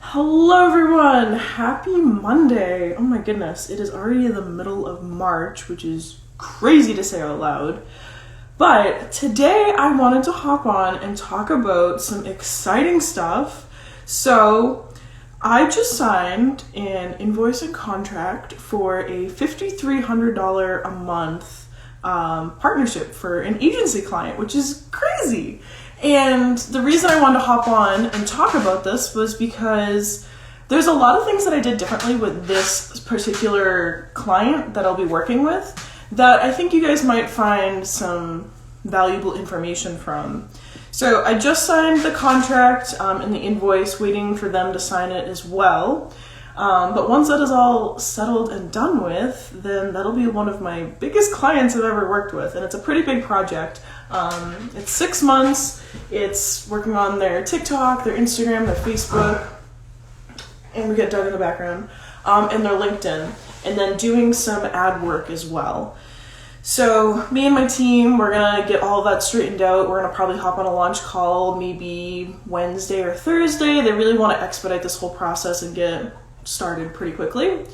Hello everyone! Happy Monday! Oh my goodness, it is already the middle of March, which is crazy to say out loud. But today I wanted to hop on and talk about some exciting stuff. So I just signed an invoice and contract for a $5,300 a month partnership for an agency client, which is crazy. And the reason I wanted to hop on and talk about this was because there's a lot of things that I did differently with this particular client that I'll be working with that I think you guys might find some valuable information from. So I just signed the contract and the invoice, waiting for them to sign it as well. But once that is all settled and done with, then that'll be one of my biggest clients I've ever worked with. And it's a pretty big project. It's 6 months. It's working on their TikTok, their Instagram, their Facebook, and we get Doug in the background, and their LinkedIn, and then doing some ad work as well. So me and my team, we're gonna get all of that straightened out. We're gonna probably hop on a launch call maybe Wednesday or Thursday. They really want to expedite this whole process and get started pretty quickly.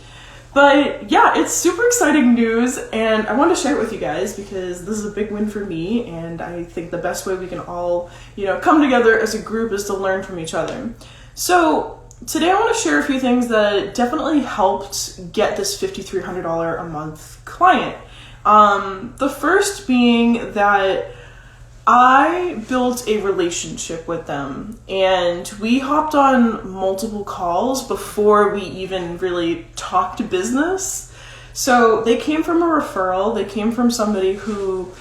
But yeah, it's super exciting news, and I want to share it with you guys because this is a big win for me, and I think the best way we can all, come together as a group is to learn from each other. So today I want to share a few things that definitely helped get this $5,300 a month client. The first being that I built a relationship with them, and we hopped on multiple calls before we even really talked business. So they came from a referral. They came from somebody who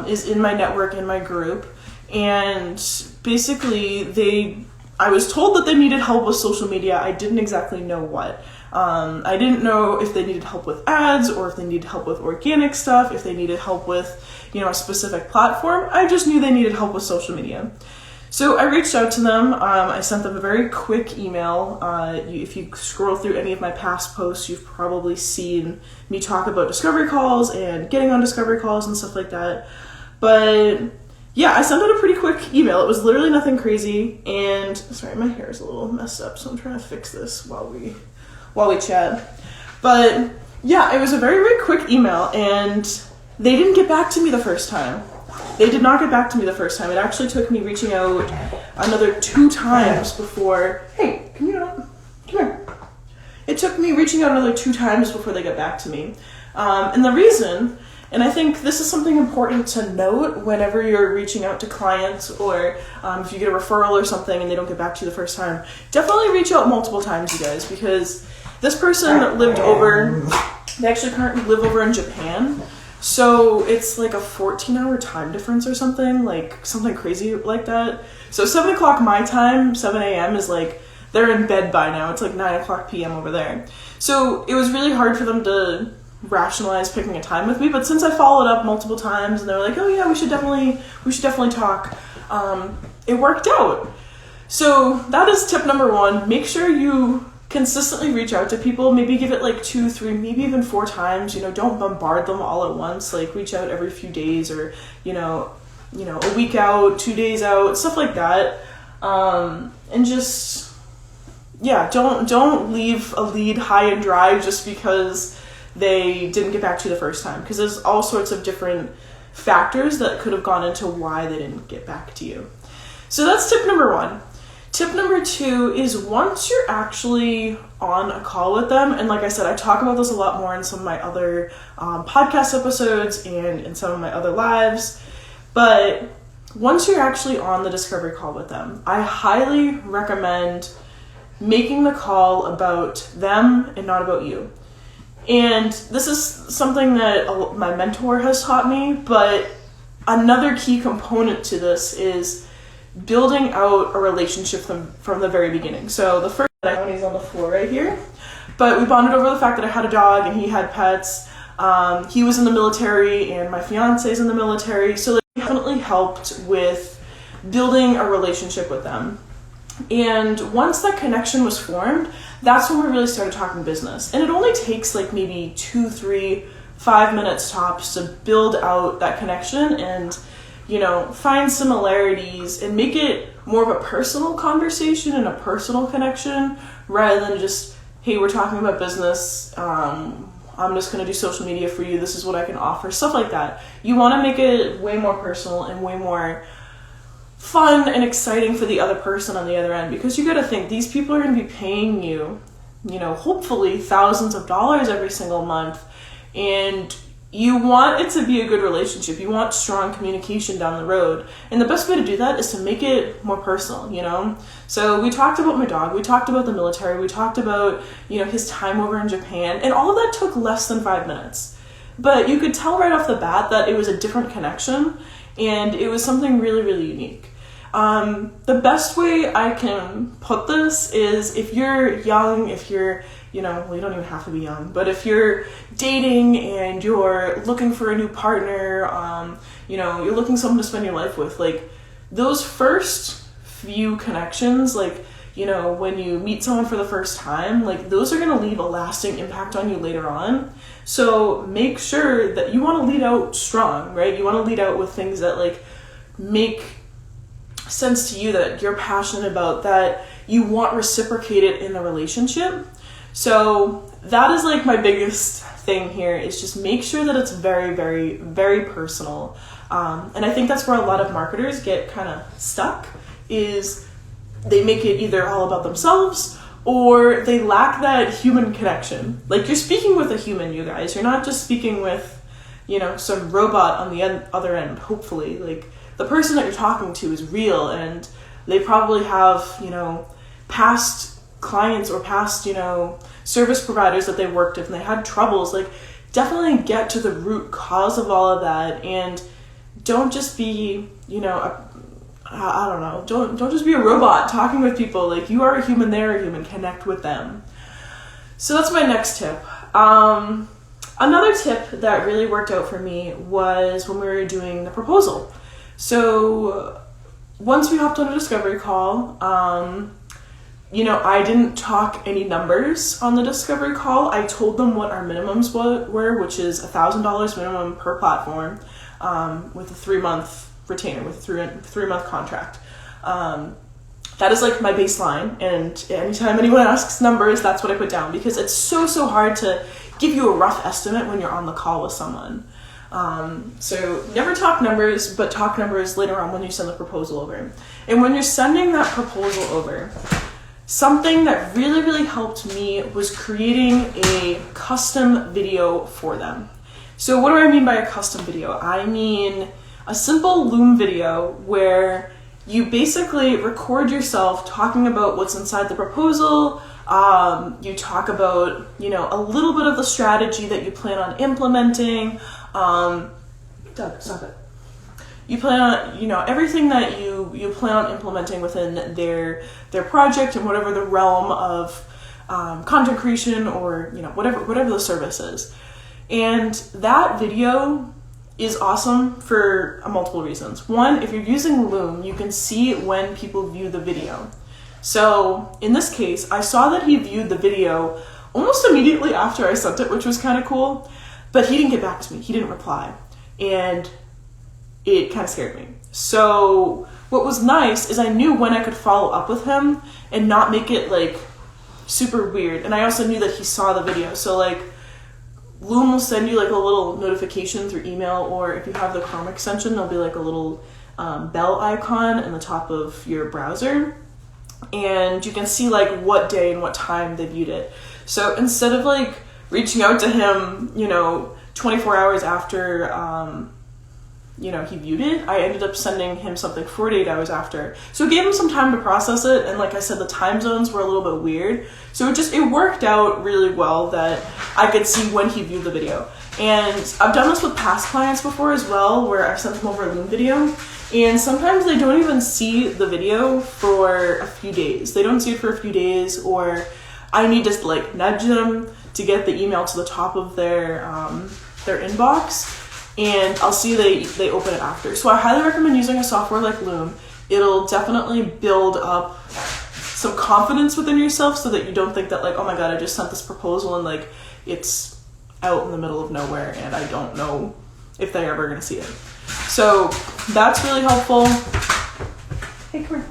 is in my network, in my group, and basically I was told that they needed help with social media. I didn't exactly know what. I didn't know if they needed help with ads or if they needed help with organic stuff, if they needed help with, a specific platform. I just knew they needed help with social media. So I reached out to them. I sent them a very quick email. If you scroll through any of my past posts, you've probably seen me talk about discovery calls and getting on discovery calls and stuff like that. But yeah, I sent out a pretty quick email. It was literally nothing crazy. And sorry, my hair is a little messed up, so I'm trying to fix this while we chat. But yeah, it was a very, very quick email, and they didn't get back to me the first time. They did not get back to me the first time. It actually took me reaching out another 2 times before, hey, come here. It took me reaching out another 2 times before they got back to me. And the reason, and I think this is something important to note whenever you're reaching out to clients, or if you get a referral or something and they don't get back to you the first time, definitely reach out multiple times, you guys, because this person they actually currently live over in Japan. So it's like a 14-hour time difference or something, like something crazy like that. So 7 o'clock my time, 7 a.m. is like, they're in bed by now. It's like 9 o'clock p.m. over there. So it was really hard for them to rationalize picking a time with me. But since I followed up multiple times and they were like, oh yeah, we should definitely talk, it worked out. So that is tip number 1. Make sure you consistently reach out to people. Maybe give it like 2, 3, maybe even 4 times. Don't bombard them all at once. Like reach out every few days, or a week out, 2 days out, stuff like that. And just don't leave a lead high and dry just because they didn't get back to you the first time, because there's all sorts of different factors that could have gone into why they didn't get back to you. So that's tip number 1. Tip number 2 is once you're actually on a call with them, and like I said, I talk about this a lot more in some of my other podcast episodes and in some of my other lives, but once you're actually on the discovery call with them, I highly recommend making the call about them and not about you. And this is something that my mentor has taught me, but another key component to this is building out a relationship from the very beginning. So the first one, he's on the floor right here, but we bonded over the fact that I had a dog and he had pets. He was in the military and my fiance's in the military, so that definitely helped with building a relationship with them. And once that connection was formed, that's when we really started talking business. And it only takes like maybe 2, 3, 5 minutes tops to build out that connection and find similarities and make it more of a personal conversation and a personal connection rather than just, hey, we're talking about business, I'm just going to do social media for you, this is what I can offer, stuff like that. You want to make it way more personal and way more fun and exciting for the other person on the other end, because you got to think these people are going to be paying you, hopefully thousands of dollars every single month, and you want it to be a good relationship. You want strong communication down the road. And the best way to do that is to make it more personal, So we talked about my dog, we talked about the military, we talked about, his time over in Japan, and all of that took less than 5 minutes. But you could tell right off the bat that it was a different connection, and it was something really, really unique. The best way I can put this is if you're young, if you're, well, you don't even have to be young, but if you're dating and you're looking for a new partner, you're looking someone to spend your life with, like those first few connections, like, when you meet someone for the first time, like those are going to leave a lasting impact on you later on. So make sure that you want to lead out strong, right? You want to lead out with things that like make sense to you, that you're passionate about, that you want reciprocated in the relationship. So that is like my biggest thing here, is just make sure that it's very, very, very personal. And I think that's where a lot of marketers get kind of stuck, is they make it either all about themselves or they lack that human connection. Like, you're speaking with a human, you guys. You're not just speaking with, some robot on the other end, hopefully. Like, the person that you're talking to is real, and they probably have, past clients or past, service providers that they worked with and they had troubles. Like, definitely get to the root cause of all of that, and don't just be, don't just be a robot talking with people. Like, you are a human, they're a human, connect with them. So that's my next tip. Another tip that really worked out for me was when we were doing the proposal. So once we hopped on a discovery call, I didn't talk any numbers on the discovery call. I told them what our minimums were, which is $1,000 minimum per platform, with a 3-month retainer, with a 3-month contract. That is like my baseline, and anytime anyone asks numbers, that's what I put down, because it's so hard to give you a rough estimate when you're on the call with someone. So never talk numbers, but talk numbers later on when you send the proposal over. And when you're sending that proposal over, something that really, really helped me was creating a custom video for them. So what do I mean by a custom video? I mean a simple Loom video where you basically record yourself talking about what's inside the proposal. You talk about, a little bit of the strategy that you plan on implementing. Doug, stop it. You plan on, everything that you plan on implementing within their project and whatever the realm of content creation or, whatever the service is. And that video is awesome for multiple reasons. One, if you're using Loom, you can see when people view the video. So in this case, I saw that he viewed the video almost immediately after I sent it, which was kind of cool, but he didn't get back to me. He didn't reply, and it kind of scared me. So what was nice is I knew when I could follow up with him and not make it like super weird. And I also knew that he saw the video. So like Loom will send you like a little notification through email, or if you have the Chrome extension, there'll be like a little bell icon in the top of your browser, and you can see like what day and what time they viewed it. So instead of like reaching out to him, 24 hours after he viewed it, I ended up sending him something 48 hours after. So it gave him some time to process it, and like I said, the time zones were a little bit weird. So it worked out really well that I could see when he viewed the video. And I've done this with past clients before as well, where I've sent them over a Loom video, and sometimes they don't even see the video for a few days. They don't see it for a few days, or I need to like nudge them to get the email to the top of their inbox, and I'll see they open it after. So I highly recommend using a software like Loom. It'll definitely build up some confidence within yourself so that you don't think that like, oh my god, I just sent this proposal and like it's out in the middle of nowhere and I don't know if they're ever going to see it. So that's really helpful. Hey, come here.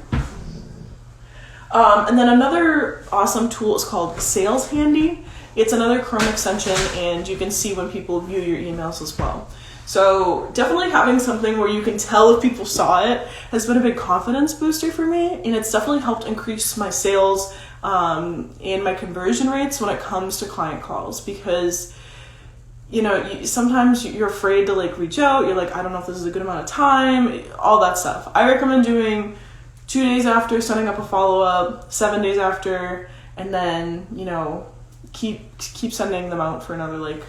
And then another awesome tool is called Sales Handy. It's another Chrome extension, and you can see when people view your emails as well. So definitely having something where you can tell if people saw it has been a big confidence booster for me, and it's definitely helped increase my sales and my conversion rates when it comes to client calls, because sometimes you're afraid to like reach out. You're like, I don't know if this is a good amount of time, all that stuff. I recommend doing 2 days after, setting up a follow-up, 7 days after, and then keep sending them out for another like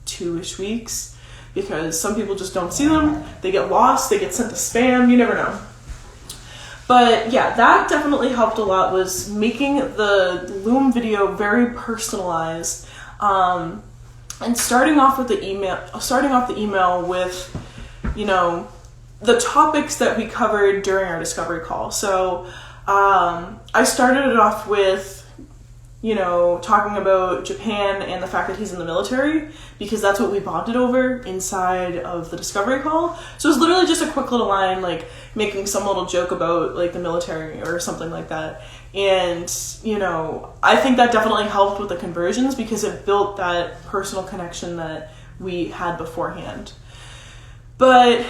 2-ish weeks, because some people just don't see them. They get lost, they get sent to spam, you never know. But yeah, that definitely helped a lot, was making the Loom video very personalized, and starting off the email with, the topics that we covered during our discovery call. So I started it off with, talking about Japan and the fact that he's in the military, because that's what we bonded over inside of the discovery call. So it was literally just a quick little line, like making some little joke about like the military or something like that. And, I think that definitely helped with the conversions, because it built that personal connection that we had beforehand. But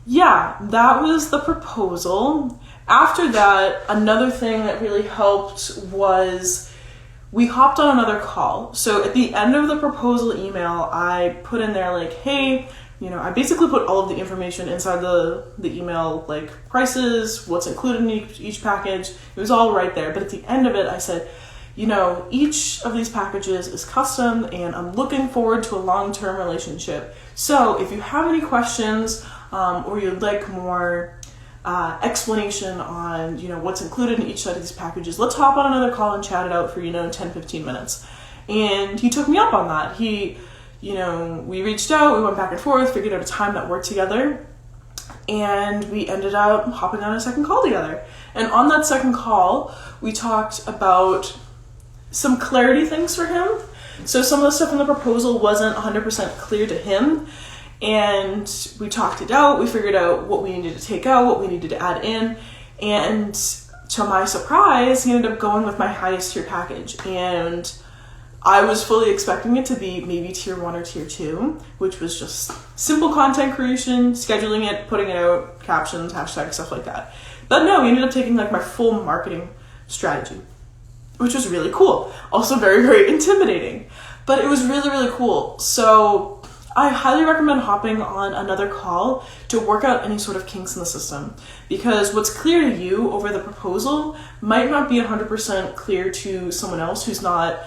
yeah, that was the proposal. After that, another thing that really helped was we hopped on another call. So at the end of the proposal email, I put in there like, hey, I basically put all of the information inside the email, like prices, what's included in each package. It was all right there. But at the end of it, I said, each of these packages is custom, and I'm looking forward to a long-term relationship. So if you have any questions, or you'd like more explanation on what's included in each set of these packages, let's hop on another call and chat it out for 10-15 minutes. And he took me up on that. We reached out, we went back and forth, figured out a time that worked together, and we ended up hopping on a second call together. And on that second call, we talked about some clarity things for him. So some of the stuff in the proposal wasn't 100% clear to him, and we talked it out. We figured out what we needed to take out, what we needed to add in, and to my surprise, he ended up going with my highest tier package. And I was fully expecting it to be maybe tier 1 or tier 2, which was just simple content creation, scheduling it, putting it out, captions, hashtags, stuff like that. But no, we ended up taking like my full marketing strategy, which was really cool. Also very, very intimidating, but it was really, really cool. So I highly recommend hopping on another call to work out any sort of kinks in the system, because what's clear to you over the proposal might not be 100% clear to someone else who's not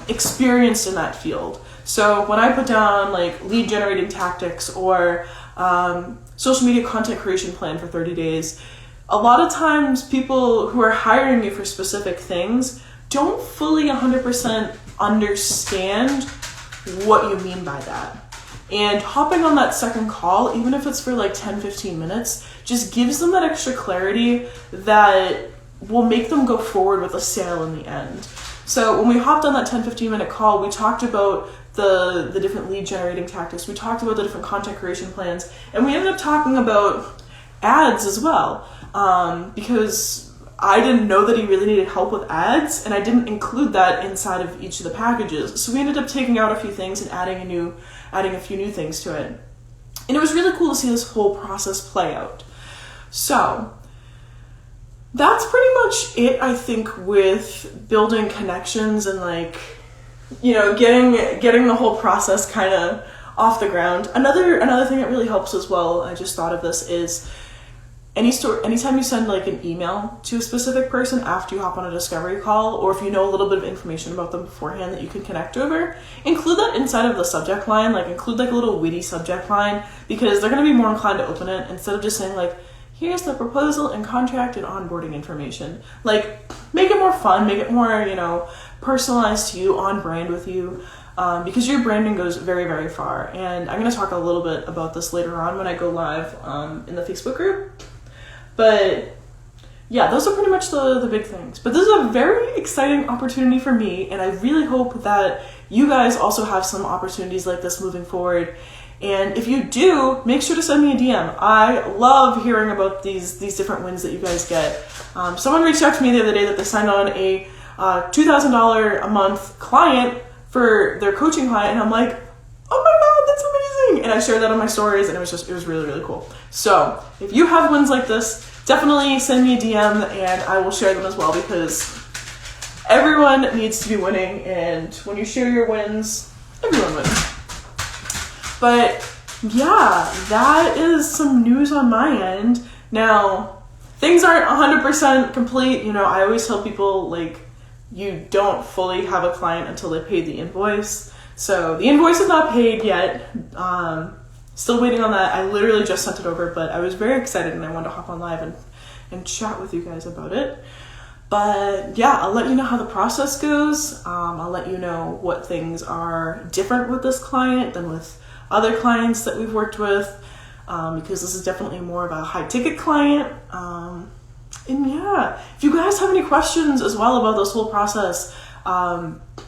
experienced in that field. So when I put down like lead generating tactics or social media content creation plan for 30 days, a lot of times people who are hiring you for specific things don't fully 100% understand what you mean by that. And hopping on that second call, even if it's for like 10-15 minutes, just gives them that extra clarity that will make them go forward with a sale in the end. So when we hopped on that 10-15 minute call, we talked about the different lead generating tactics. We talked about the different content creation plans, and we ended up talking about ads as well, because I didn't know that he really needed help with ads, and I didn't include that inside of each of the packages. So we ended up taking out a few things and adding a few new things to it. And it was really cool to see this whole process play out. So that's pretty much it, I think, with building connections and like, getting the whole process kind of off the ground. Another thing that really helps as well, I just thought of this, is anytime you send like an email to a specific person after you hop on a discovery call, or if you know a little bit of information about them beforehand that you can connect over, include that inside of the subject line. Like include like a little witty subject line, because they're going to be more inclined to open it instead of just saying like, here's the proposal and contract and onboarding information. Like make it more fun, make it more, personalized to you, on brand with you. Because your branding goes very, very far. And I'm going to talk a little bit about this later on when I go live in the Facebook group. But yeah, those are pretty much the big things. But this is a very exciting opportunity for me, and I really hope that you guys also have some opportunities like this moving forward. And if you do, make sure to send me a DM. I love hearing about these different wins that you guys get. Someone reached out to me the other day that they signed on a $2,000 a month client for their coaching client, and I'm like, oh my god, that's amazing! And I shared that on my stories, and it was really, really cool. So if you have wins like this, definitely send me a DM, and I will share them as well, because everyone needs to be winning, and when you share your wins, everyone wins. But yeah, that is some news on my end. Now, things aren't 100% complete. I always tell people, like, you don't fully have a client until they pay the invoice. So the invoice is not paid yet. Still waiting on that. I literally just sent it over, but I was very excited and I wanted to hop on live and chat with you guys about it. But yeah, I'll let you know how the process goes. I'll let you know what things are different with this client than with other clients that we've worked with, because this is definitely more of a high ticket client. And yeah, if you guys have any questions as well about this whole process,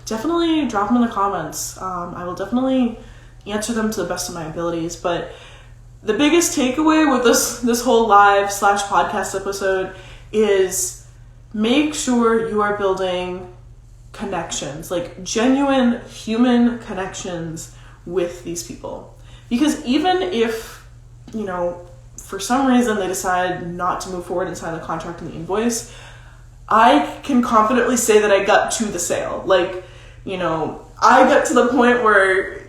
definitely drop them in the comments. I will definitely answer them to the best of my abilities. But the biggest takeaway with this whole live / podcast episode is make sure you are building connections, like genuine human connections with these people. Because even if, for some reason they decide not to move forward and sign the contract and the invoice, I can confidently say that I got to the sale. Like, I got to the point where,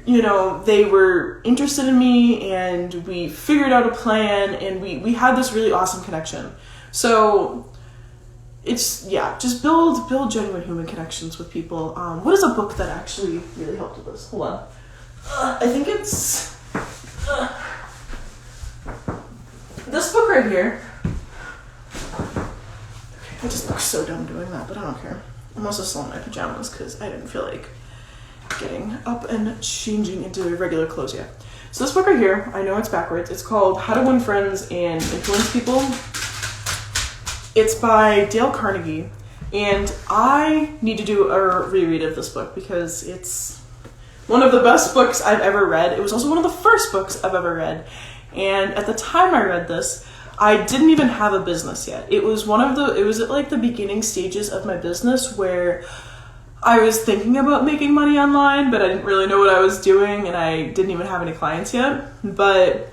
they were interested in me and we figured out a plan and we had this really awesome connection. So it's, just build genuine human connections with people. What is a book that actually really helped with this? Hold on. I think it's this book right here. I just look so dumb doing that, but I don't care. I'm also still in my pajamas because I didn't feel like getting up and changing into regular clothes yet. So this book right here, I know it's backwards. It's called How to Win Friends and Influence People. It's by Dale Carnegie, and I need to do a reread of this book because it's one of the best books I've ever read. It was also one of the first books I've ever read. And at the time I read this, I didn't even have a business yet. It was at like the beginning stages of my business where I was thinking about making money online, but I didn't really know what I was doing and I didn't even have any clients yet. But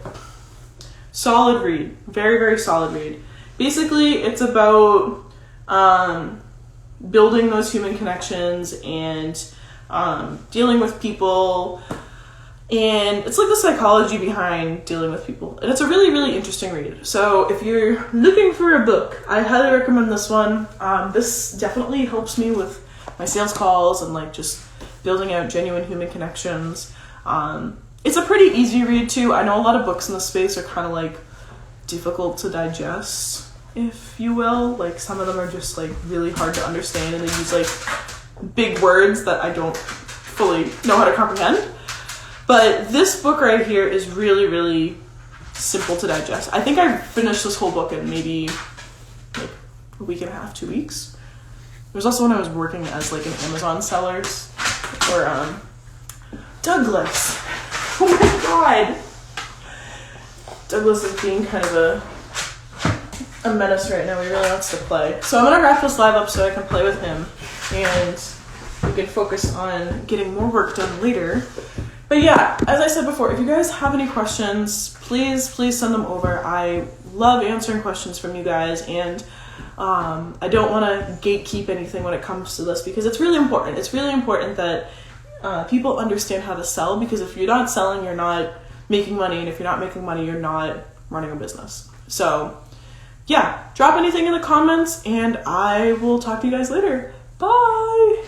solid read, very, very solid read. Basically, it's about building those human connections and dealing with people, and it's like the psychology behind dealing with people, and it's a really, really interesting read. So if you're looking for a book, I highly recommend this one. This definitely helps me with my sales calls and like just building out genuine human connections. It's a pretty easy read too. I know a lot of books in this space are kind of like difficult to digest, if you will. Like some of them are just like really hard to understand and they use like big words that I don't fully know how to comprehend. But this book right here is really, really simple to digest. I think I finished this whole book in maybe like a week and a half, 2 weeks. It was also when I was working as like an Amazon seller or Douglas. Oh my god. Douglas is being kind of a menace right now. He really wants to play. So I'm gonna wrap this live up so I can play with him and we can focus on getting more work done later. But yeah, as I said before, if you guys have any questions, please send them over. I love answering questions from you guys, and I don't want to gatekeep anything when it comes to this because it's really important. It's really important that people understand how to sell, because if you're not selling, you're not making money, and if you're not making money, you're not running a business. So yeah, drop anything in the comments, and I will talk to you guys later. Bye!